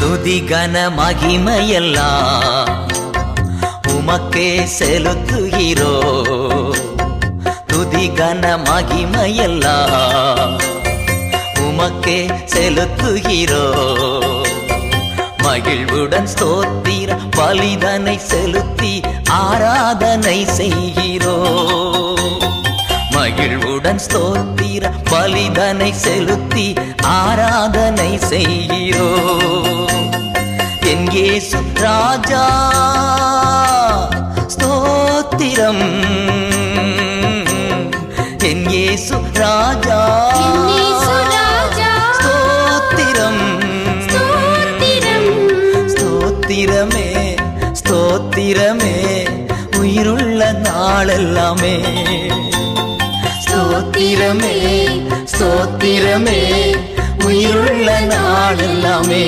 துதி கன மகிமையெல்லாம் உமக்கே செலுத்துகிறோ. துதி கன மகிமையெல்லாம் உமக்கே செலுத்துகிறோ. மகிழ்வுடன் ஸ்தோத்திர பலிதனை செலுத்தி ஆராதனை செய்கிறோ. மகிழ்வுடன் ஸ்தோத்திர பலிதனை செலுத்தி ஆராதனை செய்கிறோ. என் இயேசு ராஜா ஸ்தோத்திரம். என் இயேசு ராஜா ஸ்தோத்திரம். ஸ்தோத்திரமே ஸ்தோத்திரமே உயிருள்ள நாளெல்லாமே. ஸ்தோத்திரமே ஸ்தோத்திரமே உயிருள்ள நாளெல்லாமே.